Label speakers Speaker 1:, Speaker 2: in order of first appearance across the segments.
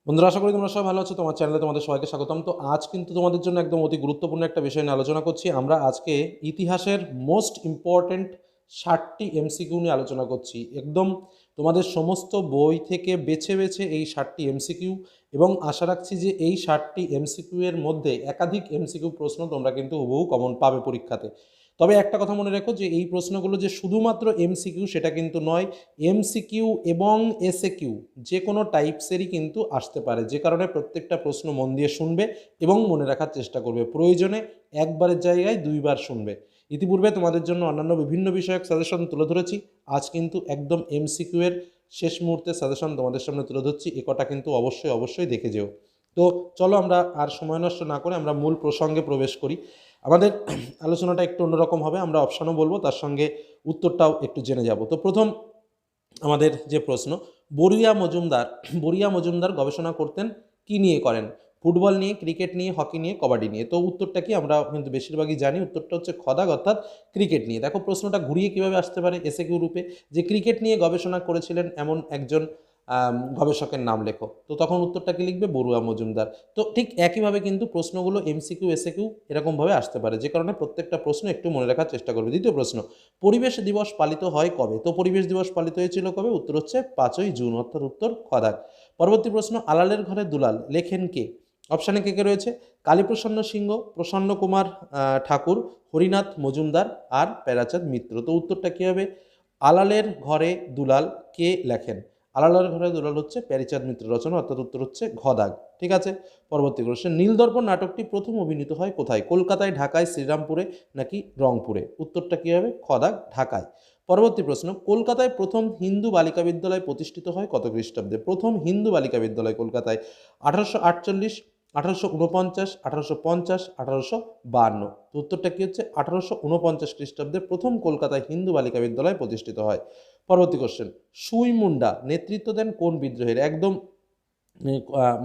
Speaker 1: বন্ধুরা, আশা করি তোমরা সবাই ভালো আছো। তোমার চ্যানেলে তোমাদের সবাইকে স্বাগতম। তো আজ কিন্তু তোমাদের জন্য একদম অতি গুরুত্বপূর্ণ একটা বিষয় নিয়ে আলোচনা করছি। আমরা আজকে ইতিহাসের মোস্ট ইম্পর্ট্যান্ট 60টি এমসিকিউ নিয়ে আলোচনা করছি। একদম তোমাদের সমস্ত বই থেকে বেছে বেছে এই 60টি এমসিকিউ, এবং আশা রাখছি যে এই 60টি এমসিকিউ এর মধ্যে একাধিক এমসিকিউ প্রশ্ন তোমরা কিন্তু হুবহু কমন পাবে পরীক্ষাতে। তবে একটা কথা মনে রেখো যে এই প্রশ্নগুলো যে শুধুমাত্র এমসিকিউ সেটা কিন্তু নয়। এমসিকিউ এবং এসএকিউ যে কোনো টাইপসেরই কিন্তু আসতে পারে, যে কারণে প্রত্যেকটা প্রশ্ন মন দিয়ে শুনবে এবং মনে রাখার চেষ্টা করবে। প্রয়োজনে একবারের জায়গায় দুইবার শুনবে। ইতিপূর্বে তোমাদের জন্য অন্যান্য বিভিন্ন বিষয়ক সাজেশন তুলে ধরেছি। আজ কিন্তু একদম এমসিকিউ এর শেষ মুহূর্তে সাজেশন তোমাদের সামনে তুলে ধরছি। এ কটা কিন্তু অবশ্যই অবশ্যই দেখে যেও। তো চলো আমরা আর সময় নষ্ট না করে আমরা মূল প্রসঙ্গে প্রবেশ করি। আমাদের আলোচনাটা একটু অন্যরকম হবে, আমরা অপশানও বলবো, তার সঙ্গে উত্তরটাও একটু জেনে যাব। তো প্রথম আমাদের যে প্রশ্ন, বরিয়া মজুমদার গবেষণা করতেন কি নিয়ে করেন? ফুটবল নিয়ে, ক্রিকেট নিয়ে, হকি নিয়ে, কবাডি নিয়ে? তো উত্তরটা কি আমরা কিন্তু বেশিরভাগই জানি, উত্তরটা হচ্ছে খদাগ, অর্থাৎ ক্রিকেট নিয়ে। দেখো প্রশ্নটা ঘুরিয়ে কিভাবে আসতে পারে এসে কিউ রূপে, যে ক্রিকেট নিয়ে গবেষণা করেছিলেন এমন একজন গবেষকের নাম লেখো। তো তখন উত্তরটা কি লিখবে? বড়ুয়া মজুমদার। তো ঠিক একইভাবে কিন্তু প্রশ্নগুলো এমসিকিউ এসএকিউ এরকমভাবে আসতে পারে, যে কারণে প্রত্যেকটা প্রশ্ন একটু মনে রাখার চেষ্টা করবে। দ্বিতীয় প্রশ্ন, পরিবেশ দিবস পালিত হয় কবে? তো পরিবেশ দিবস পালিত হয়েছিল কবে? উত্তর হচ্ছে 5ই জুন, অর্থাৎ উত্তর খদাগ। পরবর্তী প্রশ্ন, আলালের ঘরে দুলাল লেখেন কে? অপশানে কে কে রয়েছে? কালীপ্রসন্ন সিংহ, প্রসন্ন কুমার ঠাকুর, হরিনাথ মজুমদার আর প্যারাচাঁদ মিত্র। তো উত্তরটা কী হবে? আলালের ঘরে দুলাল কে লেখেন? আলালের ঘরে দুলাল হচ্ছে প্যারিচাঁদ মিত্র রচনা, অর্থাৎ উত্তর হচ্ছে ঘদাগ। ঠিক আছে। পরবর্তী প্রশ্ন, নীলদর্পণ নাটকটি প্রথম অভিনীত হয় কোথায়? কলকাতায়, ঢাকায়, শ্রীরামপুরে নাকি রংপুরে? উত্তরটা কী হবে? খদাগ, ঢাকায়। পরবর্তী প্রশ্ন, কলকাতায় প্রথম হিন্দু বালিকা বিদ্যালয় প্রতিষ্ঠিত হয় কত খ্রিস্টাব্দে? প্রথম হিন্দু বালিকা বিদ্যালয় কলকাতায় 1848, 1849, 1850, 1852। তো উত্তরটা কী হচ্ছে? 1849 খ্রিস্টাব্দে প্রথম কলকাতায় হিন্দু বালিকা বিদ্যালয় প্রতিষ্ঠিত হয়। পরবর্তী কোশ্চেন, সুই মুন্ডা নেতৃত্ব দেন কোন বিদ্রোহের? একদম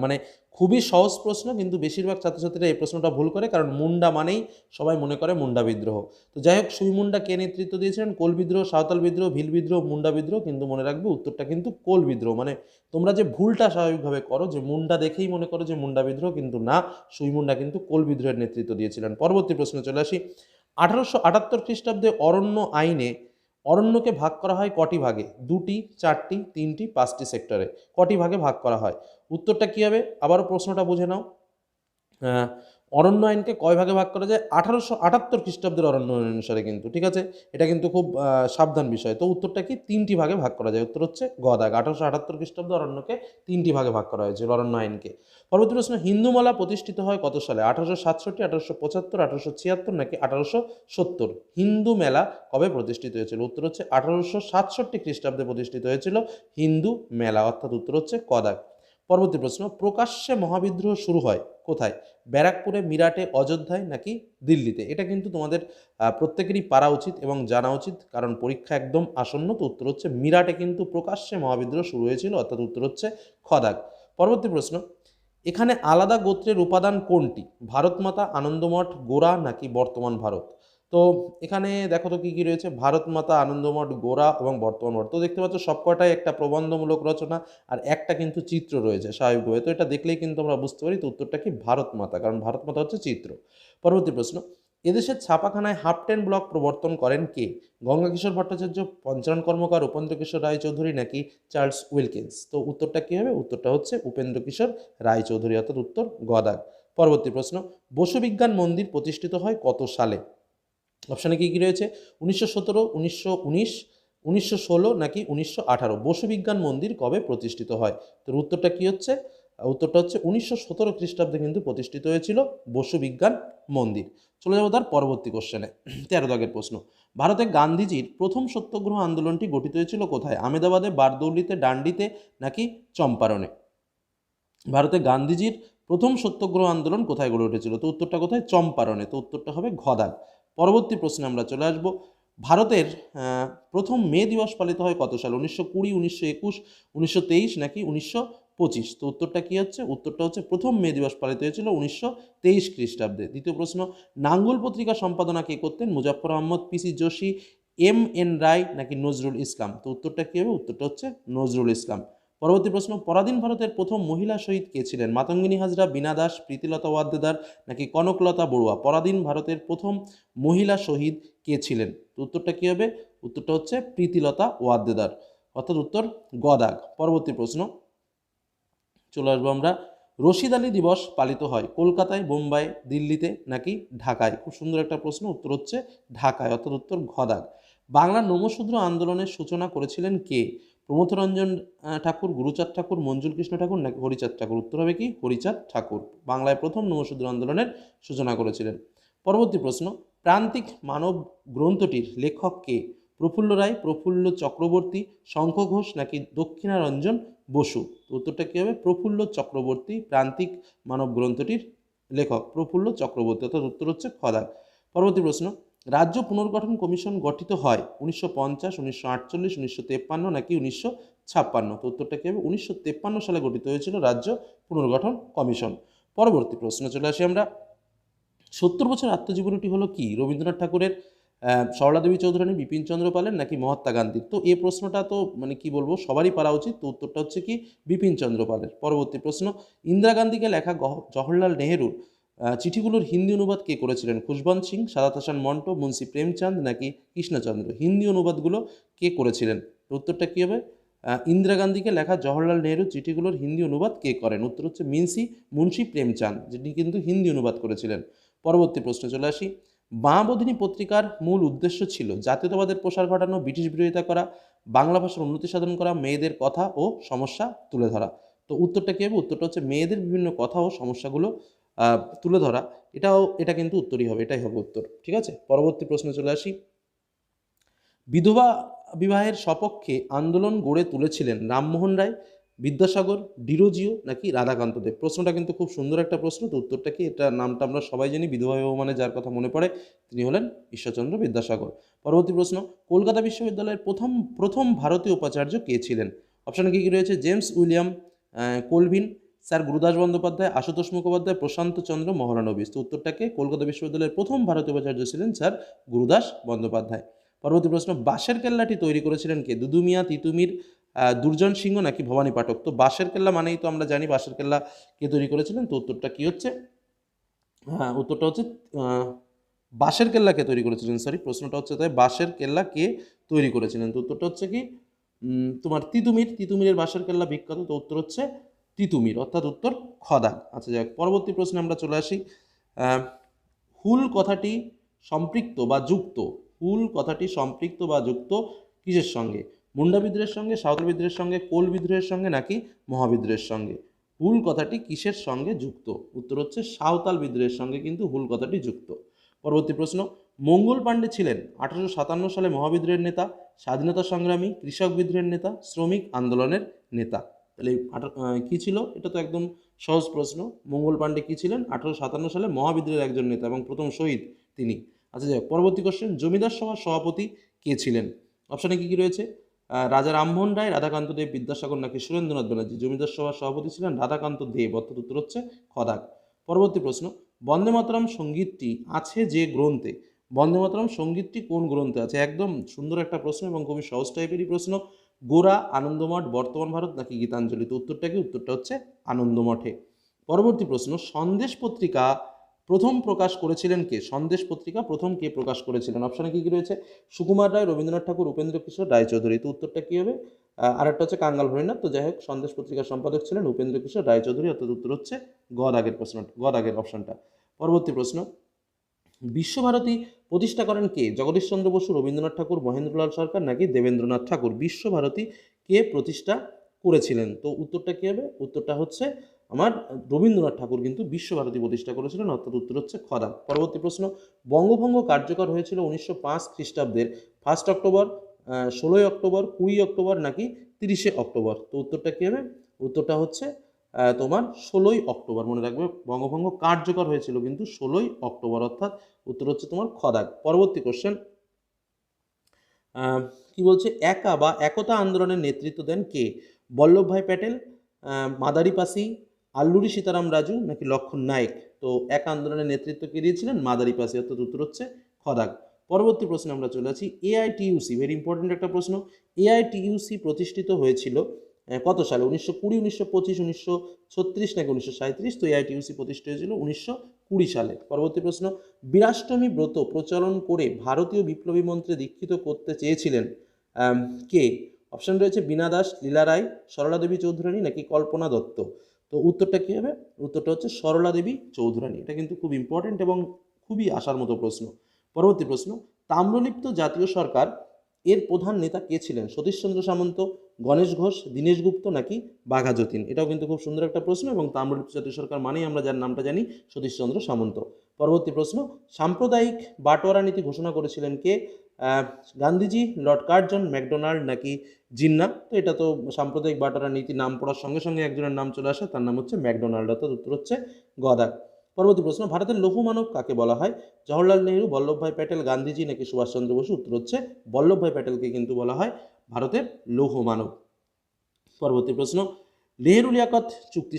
Speaker 1: মানে খুবই সহজ প্রশ্ন, কিন্তু বেশিরভাগ ছাত্রছাত্রীরা এই প্রশ্নটা ভুল করে, কারণ মুন্ডা মানেই সবাই মনে করে মুন্ডা বিদ্রোহ। তো যাই হোক, সুই মুন্ডা কে নেতৃত্ব দিয়েছিলেন? কোল বিদ্রোহ, সাঁওতাল বিদ্রোহ, ভিল বিদ্রোহ, মুন্ডা বিদ্রোহ? কিন্তু মনে রাখবে উত্তরটা কিন্তু কোল বিদ্রোহ। মানে তোমরা যে ভুলটা স্বাভাবিকভাবে করো, যে মুন্ডা দেখেই মনে করো যে মুন্ডা বিদ্রোহ, কিন্তু না, সুই মুন্ডা কিন্তু কোল বিদ্রোহের নেতৃত্ব দিয়েছিলেন। পরবর্তী প্রশ্নে চলে আসি। 1878 খ্রিস্টাব্দে অরণ্য আইনে অরণ্যকে ভাগ করা হয় কটি ভাগে? 2টি, 4টি, 3টি, 5টি সেক্টরে কটি ভাগে ভাগ করা হয়? উত্তরটা কী হবে? আবারও প্রশ্নটা বুঝে নাও। আহ, অরণ্য আইনকে কয় ভাগে ভাগ করা যায়? 1878 খ্রিস্টাব্দের অরণ্য আইন অনুসারে কিন্তু, ঠিক আছে। এটা কিন্তু খুব সাবধান বিষয়। তো উত্তরটা কি? 3টি ভাগে ভাগ করা যায়। উত্তর হচ্ছে গদাগ। 1878 খ্রিস্টাব্দে অরণ্যকে 3টি ভাগে ভাগ করা হয়েছিল, অরণ্য আইনকে। পরবর্তী প্রশ্ন, হিন্দু মেলা প্রতিষ্ঠিত হয় কত সালে? 1867, 1875, 1876 নাকি 1870? হিন্দু মেলা কবে প্রতিষ্ঠিত হয়েছিল? উত্তর হচ্ছে 1867 খ্রিস্টাব্দে প্রতিষ্ঠিত হয়েছিল হিন্দু মেলা, অর্থাৎ উত্তর হচ্ছে কদাগ। পরবর্তী প্রশ্ন, প্রকাশ্যে মহাবিদ্রোহ শুরু হয় কোথায়? ব্যারাকপুরে, মিরাটে, অযোধ্যায় নাকি দিল্লিতে? এটা কিন্তু তোমাদের প্রত্যেকেরই পারা উচিত এবং জানা উচিত, কারণ পরীক্ষা একদম আসন্ন। তো উত্তর হচ্ছে মিরাটে কিন্তু প্রকাশ্যে মহাবিদ্রোহ শুরু হয়েছিল, অর্থাৎ উত্তর হচ্ছে খদাগ। পরবর্তী প্রশ্ন, এখানে আলাদা গোত্রের উপাদান কোনটি? ভারতমাতা, আনন্দমঠ, গোরা নাকি বর্তমান ভারত? তো এখানে দেখো তো কী কী রয়েছে? ভারতমাতা, আনন্দমঠ, গোরা এবং বর্তমান ভারত। তো দেখতে পাচ্ছ সবকটাই একটা প্রবন্ধমূলক রচনা, আর একটা কিন্তু চিত্র রয়েছে স্বাভাবিকভাবে। তো এটা দেখলেই কিন্তু আমরা বুঝতে পারি। তো উত্তরটা কি? ভারতমাতা, কারণ ভারতমাতা হচ্ছে চিত্র। পরবর্তী প্রশ্ন, এদেশের ছাপাখানায় হাফ টেন ব্লক প্রবর্তন করেন কে? গঙ্গাকিশোর ভট্টাচার্য, পঞ্চানন কর্মকার, উপেন্দ্রকিশোর রায়চৌধুরী নাকি চার্লস উইলকিন্স? তো উত্তরটা কী হবে? উত্তরটা হচ্ছে উপেন্দ্রকিশোর রায়চৌধুরী, অর্থাৎ উত্তর গদাগ। পরবর্তী প্রশ্ন, বসু বিজ্ঞান মন্দির প্রতিষ্ঠিত হয় কত সালে? অপশানে কী কী রয়েছে? 1917, 1919, 1916 নাকি 1918? বসু বিজ্ঞান মন্দির কবে প্রতিষ্ঠিত হয়? তো উত্তরটা কী হচ্ছে? উত্তরটা হচ্ছে 1917 খ্রিস্টাব্দে কিন্তু প্রতিষ্ঠিত হয়েছিল বসু বিজ্ঞান মন্দির। চলে যাবো তার পরবর্তী কোশ্চেনে। 13 দাগের প্রশ্ন, ভারতে গান্ধীজির প্রথম সত্যাগ্রহ আন্দোলনটি গঠিত হয়েছিল কোথায়? আহমেদাবাদে, বারদৌলিতে, ডান্ডিতে নাকি চম্পারণে? ভারতে গান্ধীজির প্রথম সত্যাগ্রহ আন্দোলন কোথায় গড়ে উঠেছিল? তো উত্তরটা কোথায়? চম্পারণে। তো উত্তরটা হবে ঘদাগ। পরবর্তী প্রশ্নে আমরা চলে আসব। ভারতের প্রথম মে দিবস পালিত হয় কত সালে? 1920, 1921, 1923 নাকি 1925? তো উত্তরটা কী হচ্ছে? উত্তরটা হচ্ছে প্রথম মে দিবস পালিত হয়েছিল 1923 খ্রিস্টাব্দে। দ্বিতীয় প্রশ্ন, নাঙ্গল পত্রিকা সম্পাদনা কে করতেন? মুজাফফর আহমদ, পিসি যোশী, এম এন রায় নাকি নজরুল ইসলাম? তো উত্তরটা কী হবে? উত্তরটা হচ্ছে নজরুল ইসলাম। পরবর্তী প্রশ্ন, পরাধীন ভারতের প্রথম মহিলা শহীদ কে ছিলেন? মাতঙ্গিনী হাজরা, বীণা দাস, প্রীতিলতা ওয়াদ্দেদার নাকি কনকলতা বড়ুয়া? পরাধীন ভারতের প্রথম মহিলা শহীদ কে ছিলেন? তো উত্তরটা কী হবে? উত্তরটা হচ্ছে প্রীতিলতা ওয়াদ্দেদার, অর্থাৎ উত্তর গ দাগ। পরবর্তী প্রশ্ন চলে আসবো আমরা, রশিদ আলী দিবস পালিত হয় কলকাতায়, বোম্বাই, দিল্লিতে নাকি ঢাকায়? খুব সুন্দর একটা প্রশ্ন, উত্তর হচ্ছে ঢাকায়, অর্থাৎ উত্তর ঘ দাগ। বাংলার নমশূদ্র আন্দোলনের সূচনা করেছিলেন কে? প্রমথরঞ্জন ঠাকুর, গুরুচাঁদ ঠাকুর, মঞ্জুল কৃষ্ণ ঠাকুর নাকি হরিচাঁদ ঠাকুর? উত্তর হবে কি? হরিচাঁদ ঠাকুর বাংলায় প্রথম নমশূদ্র আন্দোলনের সূচনা করেছিলেন। পরবর্তী প্রশ্ন, প্রান্তিক মানব গ্রন্থটির লেখক কে? প্রফুল্ল রায়, প্রফুল্ল চক্রবর্তী, শঙ্খ ঘোষ নাকি দক্ষিণারঞ্জন বসু? তো উত্তরটা কী হবে? প্রফুল্ল চক্রবর্তী প্রান্তিক মানব গ্রন্থটির লেখক প্রফুল্ল চক্রবর্তী, অর্থাৎ উত্তর হচ্ছে খ দাগ। পরবর্তী প্রশ্ন, রাজ্য পুনর্গঠন কমিশন গঠিত হয় 1950, 1948, 1953 নাকি 1956? তো উত্তরটা কী হবে? 1953 সালে গঠিত হয়েছিল রাজ্য পুনর্গঠন কমিশন। পরবর্তী প্রশ্ন চলে আসি আমরা, 70 বছর আত্মজীবনীটি হলো কি? রবীন্দ্রনাথ ঠাকুরের, সরলাদেবী চৌধুরানী, বিপিনচন্দ্র পালের নাকি মহাত্মা গান্ধীর? তো এই প্রশ্নটা তো মানে কি বলবো, সবারই পারা উচিত। তো উত্তরটা হচ্ছে কি? বিপিনচন্দ্র পালের। পরবর্তী প্রশ্ন, ইন্দিরা গান্ধীকে লেখা জওহরলাল নেহেরুর চিঠিগুলোর হিন্দি অনুবাদ কে করেছিলেন? খুশবন্ত সিং, সাদাত হাসান মন্টো, মুন্সি প্রেমচাঁদ নাকি কৃষ্ণচন্দ্র? হিন্দি অনুবাদগুলো কে করেছিলেন? তো উত্তরটা কী হবে? ইন্দিরা গান্ধীকে লেখা জওহরলাল নেহেরুর চিঠিগুলোর হিন্দি অনুবাদ কে করেন? উত্তর হচ্ছে মুন্সি প্রেমচাঁদ, যিনি কিন্তু হিন্দি অনুবাদ করেছিলেন। পরবর্তী প্রশ্নে চলে আসি, বামাবোধিনী পত্রিকার মূল উদ্দেশ্য ছিল জাতীয়তাবাদের প্রসার ঘটানো, ব্রিটিশ বিরোধিতা করা, বাংলা ভাষার উন্নতি সাধন করা, মেয়েদের কথা ও সমস্যা তুলে ধরা। তো উত্তরটা কী হবে? উত্তরটা হচ্ছে মেয়েদের বিভিন্ন কথা ও সমস্যাগুলো তুলে ধরা। এটা কিন্তু উত্তরই হবে, এটাই হবে উত্তর। ঠিক আছে, পরবর্তী প্রশ্নে চলে আসি, বিধবা বিবাহের সপক্ষে আন্দোলন গড়ে তুলেছিলেন রামমোহন রায়, বিদ্যাসাগর, ডিরোজিও নাকি রাধাকান্ত দেব? প্রশ্নটা কিন্তু খুব সুন্দর একটা প্রশ্ন। তো উত্তরটা কি? এটা নামটা আমরা সবাই জানি, বিধবা বিবাহ মানে যার কথা মনে পড়ে তিনি হলেন ঈশ্বরচন্দ্র বিদ্যাসাগর। পরবর্তী প্রশ্ন, কলকাতা বিশ্ববিদ্যালয়ের প্রথম ভারতীয় উপাচার্য কে ছিলেন? অপশানে কী কী রয়েছে? James William Colvin, sir Gurudas Bandyopadhyay, Ashutosh Mukhopadhyay, Prasanta Chandra Mahalanobis? তো উত্তরটাকে, কলকাতা বিশ্ববিদ্যালয়ের প্রথম ভারতীয় উপাচার্য ছিলেন স্যার গুরুদাস বন্দ্যোপাধ্যায়। পরবর্তী প্রশ্ন, বাঁশের কেল্লাটি তৈরি করেছিলেন কে? দুদু মিয়া, তিতুমির, দুর্জন সিংহ নাকি ভবানী পাঠক? তো বাঁশের কেল্লা মানেই তো আমরা জানি বাঁশের কেল্লা কে তৈরি করেছিলেন। তো উত্তরটা কি হচ্ছে? হ্যাঁ, উত্তরটা হচ্ছে বাঁশের কেল্লা কে তৈরি করেছিলেন, সরি প্রশ্নটা হচ্ছে তাই বাঁশের কেল্লা কে তৈরি করেছিলেন? তো উত্তরটা হচ্ছে কি? তোমার তিতুমিরের বাঁশের কেল্লা বিখ্যাত। তো উত্তর হচ্ছে তিতুমির, অর্থাৎ উত্তর খ দাগ। আচ্ছা যাক, পরবর্তী প্রশ্নে আমরা চলে আসি, হুল কথাটি সম্পৃক্ত বা যুক্ত, হুল কথাটি সম্পৃক্ত বা যুক্ত কিসের সঙ্গে? মুন্ডা বিদ্রোহের সঙ্গে, সাঁওতাল বিদ্রোহের সঙ্গে, কোল বিদ্রোহের সঙ্গে নাকি মহাবিদ্রোহের সঙ্গে? হুল কথাটি কিসের সঙ্গে যুক্ত? উত্তর হচ্ছে সাঁওতাল বিদ্রোহের সঙ্গে কিন্তু হুল কথাটি যুক্ত। পরবর্তী প্রশ্ন, মঙ্গল পাণ্ডে ছিলেন 1857 সালে মহাবিদ্রোহের নেতা, স্বাধীনতা সংগ্রামী, কৃষক বিদ্রোহের নেতা, শ্রমিক আন্দোলনের নেতা? তাহলে কী ছিল? এটা তো একদম সহজ প্রশ্ন। মঙ্গল পাণ্ডে কী ছিলেন? 1857 সালে মহাবিদ্রোহের একজন নেতা এবং প্রথম শহীদ তিনি। আচ্ছা যাক, পরবর্তী কোশ্চেন, জমিদার সভার সভাপতি কে ছিলেন? অপশানে কী কী রয়েছে? রাজা রামমোহন রায়, রাধাকান্ত দেব, বিদ্যাসাগর নাকি সুরেন্দ্রনাথ ব্যানার্জি? জমিদার সভার সভাপতি ছিলেন রাধাকান্ত দেব, অর্থাৎ উত্তর হচ্ছে খ দাগ। পরবর্তী প্রশ্ন, বন্দে মাতরম সঙ্গীতটি আছে যে গ্রন্থে? বন্দে মাতরম সঙ্গীতটি কোন গ্রন্থে আছে? একদম সুন্দর একটা প্রশ্ন এবং খুবই সহজ টাইপেরই প্রশ্ন। গোরা, আনন্দমঠ, বর্তমান ভারত নাকি গীতাঞ্জলি? তো উত্তরটা কি? উত্তরটা হচ্ছে আনন্দমঠে। পরবর্তী প্রশ্ন, সন্দেশ পত্রিকা প্রথম প্রকাশ করেছিলেন কে? সন্দেশ পত্রিকা প্রথম কে প্রকাশ করেছিলেন? অপশানে কী কী রয়েছে? সুকুমার রায়, রবীন্দ্রনাথ ঠাকুর, উপেন্দ্র কিশোর রায়চৌধুরী? তো উত্তরটা কী হবে? আরেকটা হচ্ছে কাঙ্গাল হরিনাথ। তো যাই হোক, সন্দেশ পত্রিকার সম্পাদক ছিলেন উপেন্দ্র কিশোর রায়চৌধুরী, অর্থাৎ উত্তর হচ্ছে গ দাগের প্রশ্নটা, গ দাগের অপশানটা। পরবর্তী প্রশ্ন, বিশ্বভারতী প্রতিষ্ঠা করেন কে? জগদীশচন্দ্র বসু, রবীন্দ্রনাথ ঠাকুর, মহেন্দ্রলাল সরকার নাকি দেবেন্দ্রনাথ ঠাকুর? বিশ্বভারতী কে প্রতিষ্ঠা করেছিলেন? তো উত্তরটা কী হবে? উত্তরটা হচ্ছে আমার রবীন্দ্রনাথ ঠাকুর কিন্তু বিশ্বভারতী প্রতিষ্ঠা করেছিলেন, অর্থাৎ উত্তর হচ্ছে খ দাগ। পরবর্তী প্রশ্ন, বঙ্গভঙ্গ কার্যকর হয়েছিল 1905 খ্রিস্টাব্দের 1 অক্টোবর, 16 অক্টোবর, 20 অক্টোবর নাকি 30 অক্টোবর? তো উত্তরটা কী হবে? উত্তরটা হচ্ছে তোমার 16 অক্টোবর। মনে রাখবে, বঙ্গভঙ্গ কার্যকর হয়েছিল কিন্তু 16 অক্টোবর, অর্থাৎ উত্তর হচ্ছে তোমার খ দাগ। পরবর্তী কোশ্চেন, কি বলছে, একা বা একতা আন্দোলনের নেতৃত্ব দেন কে? বল্লভভাই প্যাটেল, মাদারিপাসি, আল্লুরি সীতারাম রাজু নাকি লক্ষণ নায়েক? তো একা আন্দোলনের নেতৃত্ব কে দিয়েছিলেন? মাদারিপাসি, অর্থাৎ উত্তর হচ্ছে খ দাগ। পরবর্তী প্রশ্নে আমরা চলে আসি, এআইটিইউসি, ভেরি ইম্পর্টেন্ট একটা প্রশ্ন। এআইটিইউসি প্রতিষ্ঠিত হয়েছিল কত সালে? 1920, 1925, 1936 নাকি 1937? তো এআইটিইউসি প্রতিষ্ঠিত হয়েছিল 1920 সালে। পরবর্তী প্রশ্ন, বীরাষ্টমী ব্রত প্রচলন করে ভারতীয় বিপ্লবী মন্ত্রে দীক্ষিত করতে চেয়েছিলেন কে? অপশন রয়েছে বীণা দাস, লীলা রায়, সরলা দেবী চৌধুরানী নাকি কল্পনা দত্ত। তো উত্তরটা কী হবে? উত্তরটা হচ্ছে সরলা দেবী চৌধুরানী। এটা কিন্তু খুব ইম্পর্টেন্ট এবং খুবই আসার মতো প্রশ্ন। পরবর্তী প্রশ্ন, তাম্রলিপ্ত জাতীয় সরকার এর প্রধান নেতা কে ছিলেন? সতীশচন্দ্র সামন্ত, গণেশ ঘোষ, দীনেশ গুপ্ত নাকি বাঘা যতীন? এটাও কিন্তু খুব সুন্দর একটা প্রশ্ন এবং তাম্রলিপ্ত জাতীয় সরকার মানেই আমরা যার নামটা জানি সতীশচন্দ্র সামন্ত। পরবর্তী প্রশ্ন, সাম্প্রদায়িক বাটোয়ারা নীতি ঘোষণা করেছিলেন কে? গান্ধীজি, লর্ড কার্জন, ম্যাকডোনাল্ড নাকি জিন্না? তো এটা তো সাম্প্রদায়িক বাটোয়ারা নীতি নাম পড়ার সঙ্গে সঙ্গে একজনের নাম চলে আসে, তার নাম হচ্ছে ম্যাকডোনাল্ড, অর্থাৎ উত্তর হচ্ছে গদাক। পরবর্তী প্রশ্ন, ভারতের লৌহ মানব কাকে বলা হয়? জওহরলাল নেহরু, বল্লভভাই প্যাটেল, গান্ধীজি নাকি সুভাষচন্দ্র বসু? উত্তর হচ্ছে বল্লভভাই প্যাটেলকে কিন্তু বলা হয় ভারতের লৌহ মানব। পরবর্তী প্রশ্ন, নেহেরু লিয়াকত চুক্তি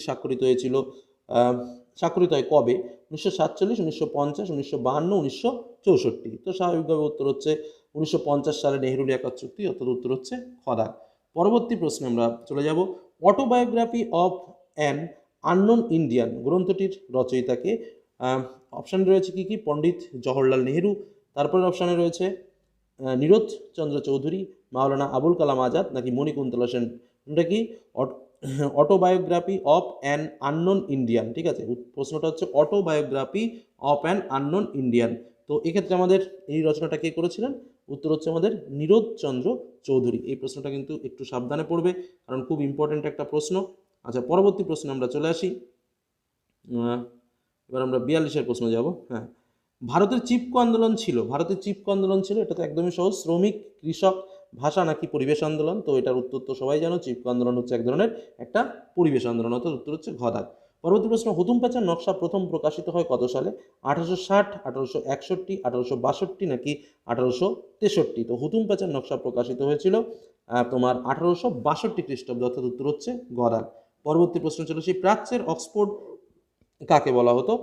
Speaker 1: স্বাক্ষরিত হয় কবে? 1947, 1950, 1952, 1964? তো স্বাভাবিকভাবে উত্তর হচ্ছে 1950 সালে নেহেরু লিয়াকত চুক্তি, অর্থাৎ উত্তর হচ্ছে খদাক। পরবর্তী প্রশ্নে আমরা চলে যাব, autobiography of an unknown Indian গ্রন্থটির রচয়িতাকে? অপশান রয়েছে কি কি? পণ্ডিত জওহরলাল নেহেরু, তারপরের অপশানে রয়েছে নীরজ চন্দ্র চৌধুরী, মাওলানা আবুল কালাম আজাদ নাকি মণিকুন্তলা সেন? এটা কি? Autobiography of an unknown Indian, ঠিক আছে? প্রশ্নটা হচ্ছে autobiography of an unknown Indian. তো এক্ষেত্রে আমাদের এই রচনাটা কে করেছিলেন? উত্তর হচ্ছে আমাদের নীরজ চন্দ্র চৌধুরী। এই প্রশ্নটা কিন্তু একটু সাবধানে পড়বে, কারণ খুব ইম্পর্টেন্ট একটা প্রশ্ন। আচ্ছা, পরবর্তী প্রশ্নে আমরা চলে আসি। এবার আমরা 42-এর প্রশ্ন যাব। হ্যাঁ, ভারতের চিপকো আন্দোলন ছিল, এটা তো একদমই সহজ। শ্রমিক, কৃষক, ভাষা নাকি পরিবেশ আন্দোলন? তো এটার উত্তর তো সবাই জানো, চিপকো আন্দোলন হচ্ছে এক ধরনের একটা পরিবেশ আন্দোলন, অর্থাৎ উত্তর হচ্ছে ঘদাক। পরবর্তী প্রশ্ন, হুতুম প্যাঁচার নকশা প্রথম প্রকাশিত হয় কত সালে? 1860, 1861, 1862 নাকি 1863? তো হুতুম প্যাঁচার নকশা প্রকাশিত হয়েছিল তোমার 1862 খ্রিস্টাব্দে, অর্থাৎ উত্তর হচ্ছে ঘদাক। পরবর্তী প্রশ্ন চলে আসি, প্রাচ্যের অক্সফোর্ড কাকে বলা হতো?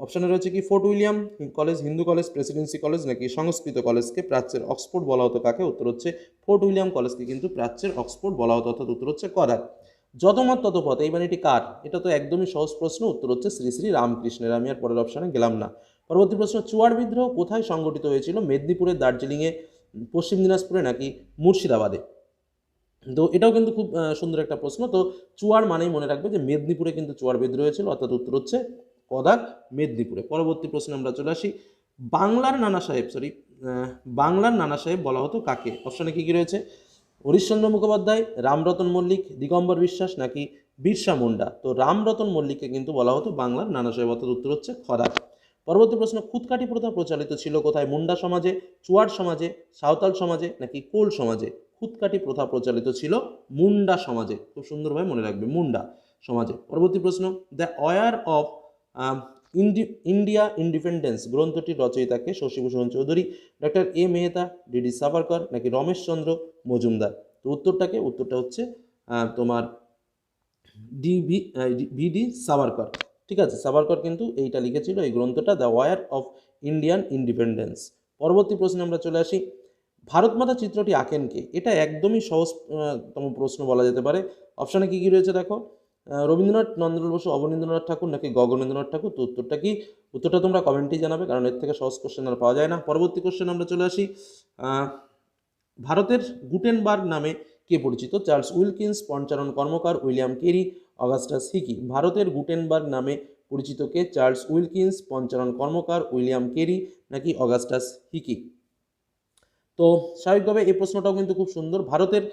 Speaker 1: অপশানে রয়েছে কি? Fort William college, Hindu college, Presidency college নাকি সংস্কৃত কলেজকে প্রাচ্যের অক্সফোর্ড বলা হতো কাকে? উত্তর হচ্ছে ফোর্ট উইলিয়াম কলেজকে কিন্তু প্রাচ্যের অক্সফোর্ড বলা হতো, অর্থাৎ উত্তর হচ্ছে কদাক। যতমত ততপথ এই বাণীটি কার? এটা তো একদমই সহজ প্রশ্ন, উত্তর হচ্ছে শ্রী শ্রী রামকৃষ্ণের। আমি আর পরের অপশানে গেলাম না। পরবর্তী প্রশ্ন, চুয়াড় বিদ্রোহ কোথায় সংগঠিত হয়েছিল? মেদিনীপুরে, দার্জিলিংয়ে, পশ্চিম দিনাজপুরে নাকি মুর্শিদাবাদে? তো এটাও কিন্তু খুব সুন্দর একটা প্রশ্ন। তো চুয়াড় মানেই মনে রাখবে যে মেদিনীপুরে কিন্তু চুয়াড় বিদ্রোহ হয়েছিল, অর্থাৎ উত্তর হচ্ছে কদাক, মেদিনীপুরে। পরবর্তী প্রশ্নে আমরা চলে আসি, বাংলার নানা সাহেব বলা হতো কাকে? অপশানে কি কি রয়েছে? হরিশ্চন্দ্র মুখোপাধ্যায়, রামরতন মল্লিক, দিগম্বর বিশ্বাস নাকি বিরসা মুন্ডা? তো রামরতন মল্লিককে কিন্তু বলা হতো বাংলার নানা সাহেব, অর্থাৎ উত্তর হচ্ছে খদাক। পরবর্তী প্রশ্ন, খুদকাঠি প্রথা প্রচলিত ছিল কোথায়? মুন্ডা সমাজে, চুয়াড় সমাজে, সাঁওতাল সমাজে নাকি কোল সমাজে? খুদকাঠি প্রথা প্রচলিত ছিল মুন্ডা সমাজে, খুব সুন্দরভাবে মনে রাখবে, মুন্ডা সমাজে। পরবর্তী প্রশ্ন, the war of India independence গ্রন্থটির রচয়িতাকে? Shashibhushan Chaudhuri, doctor A Mehta, DD Savarkar নাকি রমেশচন্দ্র মজুমদার? তো উত্তরটা হচ্ছে তোমার ভিডি সাভারকর, ঠিক আছে? সাভারকর কিন্তু এইটা লিখেছিল, এই গ্রন্থটা, the war of Indian independence. পরবর্তী প্রশ্নে আমরা চলে আসি, ভারত মাতা চিত্রটি আঁকেন কে? এটা একদমই সহজতম প্রশ্ন বলা যেতে পারে। অপশানে কি কি রয়েছে দেখো, রবীন্দ্রনাথ, নন্দলাল বসু, অবনীন্দ্রনাথ ঠাকুর নাকি গগনেন্দ্রনাথ ঠাকুর? তো উত্তরটা কি? উত্তরটা তোমরা কমেন্টেই জানাবে, কারণ এর থেকে সহজ কোশ্চেন আর পাওয়া যায় না। পরবর্তী কোশ্চেন আমরা চলে আসি, ভারতের গুটেনবার্গ নামে কে পরিচিত? চার্লস উইলকিন্স, পঞ্চানন কর্মকার, উইলিয়াম কেরি, অগাস্টাস হিকি? ভারতের গুটেনবার্গ নামে পরিচিত কে? চার্লস উইলকিন্স, পঞ্চানন কর্মকার, উইলিয়াম কেরি নাকি অগাস্টাস হিকি? তো স্বাভাবিকভাবে এই প্রশ্নটাও কিন্তু খুব সুন্দর, ভারতের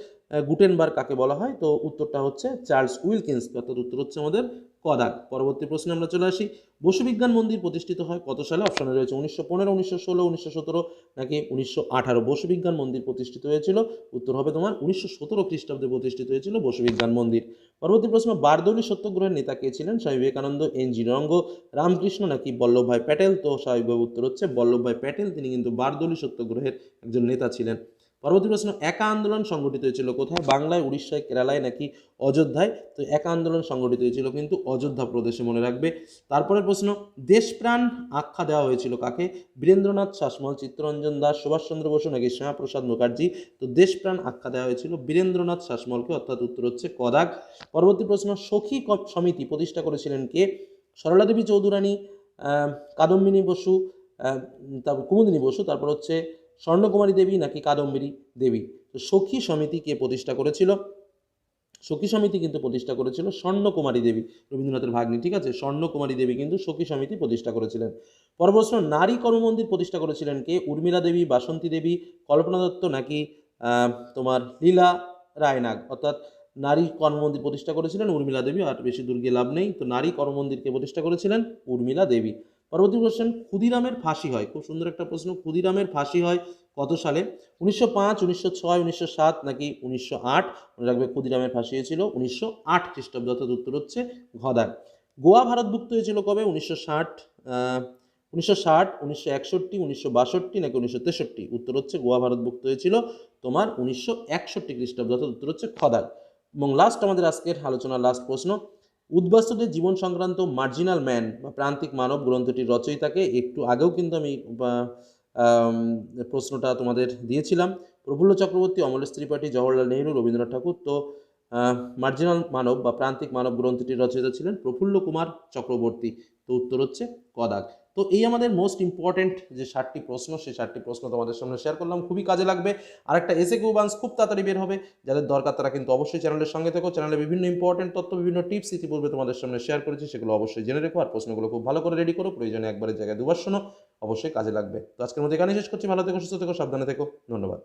Speaker 1: গুটেনবার্গ কাকে বলা হয়? তো উত্তরটা হচ্ছে চার্লস উইলকিন্স, অর্থাৎ উত্তর হচ্ছে আমাদের কদাক। পরবর্তী প্রশ্নে আমরা চলে আসি, বসু বিজ্ঞান মন্দির প্রতিষ্ঠিত হয় কত সালে? অপশনে রয়েছে 1915, 1916, 1917 নাকি 1918? বসু বিজ্ঞান মন্দির প্রতিষ্ঠিত হয়েছিল, উত্তর হবে তোমার 1917 খ্রিস্টাব্দে প্রতিষ্ঠিত হয়েছিল বসু বিজ্ঞান মন্দির। পরবর্তী প্রশ্ন, বারদৌলি সত্যগ্রহের নেতা কে ছিলেন? স্বামী বিবেকানন্দ, এন.জি. রঙ্গ, রামকৃষ্ণ নাকি বল্লভভাই প্যাটেল? তো স্বাভাবিকভাবে উত্তর হচ্ছে বল্লভভাই প্যাটেল, তিনি কিন্তু বারদৌলি সত্যগ্রহের একজন নেতা ছিলেন। পরবর্তী প্রশ্ন, একা আন্দোলন সংগঠিত হয়েছিল কোথায়? বাংলায়, উড়িষ্যায়, কেরালায় নাকি অযোধ্যায়? তো একা আন্দোলন সংগঠিত হয়েছিল কিন্তু অযোধ্যা প্রদেশে, মনে রাখবে। তারপরের প্রশ্ন, দেশপ্রাণ আখ্যা দেওয়া হয়েছিল কাকে? বীরেন্দ্রনাথ শাসমল, চিত্তরঞ্জন দাস, সুভাষচন্দ্র বসু নাকি শ্যামাপ্রসাদ মুখার্জি? তো দেশপ্রাণ আখ্যা দেওয়া হয়েছিল বীরেন্দ্রনাথ শাসমলকে, অর্থাৎ উত্তর হচ্ছে ক দাগ। পরবর্তী প্রশ্ন, সখী সমিতি প্রতিষ্ঠা করেছিলেন কে? সরলা দেবী চৌধুরানী, কাদম্বিনী বসু, তারপর কুমুদিনী বসু, তারপর হচ্ছে স্বর্ণকুমারী দেবী নাকি কাদম্বিনী দেবী? তো সখী সমিতি কে প্রতিষ্ঠা করেছিল? সখী সমিতি কিন্তু প্রতিষ্ঠা করেছিল স্বর্ণকুমারী দেবী, রবীন্দ্রনাথের ভাগ্নি, ঠিক আছে? স্বর্ণকুমারী দেবী কিন্তু সখী সমিতি প্রতিষ্ঠা করেছিলেন। পরবর্তী প্রশ্ন, নারী কর্মমন্দির প্রতিষ্ঠা করেছিলেন কে? উর্মিলা দেবী, বাসন্তী দেবী, কল্পনা দত্ত নাকি তোমার লীলা রায়নাগ? অর্থাৎ নারী কর্মমন্দির প্রতিষ্ঠা করেছিলেন উর্মিলা দেবী, আর বেশি দূর গিয়ে লাভ নেই। তো নারী কর্মমন্দিরকে প্রতিষ্ঠা করেছিলেন উর্মিলা দেবী। পরবর্তী প্রশ্ন, ক্ষুদিরামের ফাঁসি হয়, খুব সুন্দর একটা প্রশ্ন, ক্ষুদিরামের ফাঁসি হয় কত সালে? 1905, 1906, 1907 নাকি 1908? মনে রাখবে ক্ষুদিরামের ফাঁসি হয়েছিল 1908 খ্রিস্টাব্দে, অর্থাৎ উত্তর হচ্ছে ঘ দাগ। গোয়া ভারতভুক্ত হয়েছিল কবে? 1960, 1960, 1961, 1962 নাকি 1963? উত্তর হচ্ছে গোয়া ভারতভুক্ত হয়েছিল তোমার 1961 খ্রিস্টাব্দে, অর্থাৎ উত্তর হচ্ছে খ দাগ। এবং লাস্ট আমাদের আজকের আলোচনার লাস্ট প্রশ্ন, উদ্বাস্তুদের জীবন সংক্রান্ত মার্জিনাল ম্যান বা প্রান্তিক মানব গ্রন্থটির রচয়িতাকে? একটু আগেও কিন্তু আমি প্রশ্নটা তোমাদের দিয়েছিলাম। প্রফুল্ল চক্রবর্তী, অমলেশ ত্রিপাঠী, জওহরলাল নেহরু, রবীন্দ্রনাথ ঠাকুর। তো মার্জিনাল মানব বা প্রান্তিক মানব গ্রন্থটির রচয়িতা ছিলেন প্রফুল্ল কুমার চক্রবর্তী। তো উত্তর হচ্ছে ক দাগ। তো এই আমাদের মোস্ট ইম্পর্টেন্ট যে 60টি প্রশ্ন, সেই 60টি প্রশ্ন তোমাদের সামনে শেয়ার করলাম, খুবই কাজে লাগবে। আর একটা এসে কিউ বান্স খুব তাড়াতাড়ি বের হবে, যাদের দরকার তারা কিন্তু অবশ্যই চ্যানেলের সঙ্গে থেকো। চ্যানেলে বিভিন্ন ইম্পর্টেন্ট তথ্য, বিভিন্ন টিপস ইতিপূর্বে তোমাদের সামনে শেয়ার করেছি, সেগুলো অবশ্যই জেনে রেখো। আর প্রশ্নগুলো খুব ভালো করে রেডি করো, প্রয়োজনে একবারের জায়গায় দুবার শোনো, অবশ্যই কাজে লাগবে। তো আজকের মধ্যে এখানে শেষ করছি। ভালো থেকো, সুস্থ থেকো, সাবধানে থেকো। ধন্যবাদ।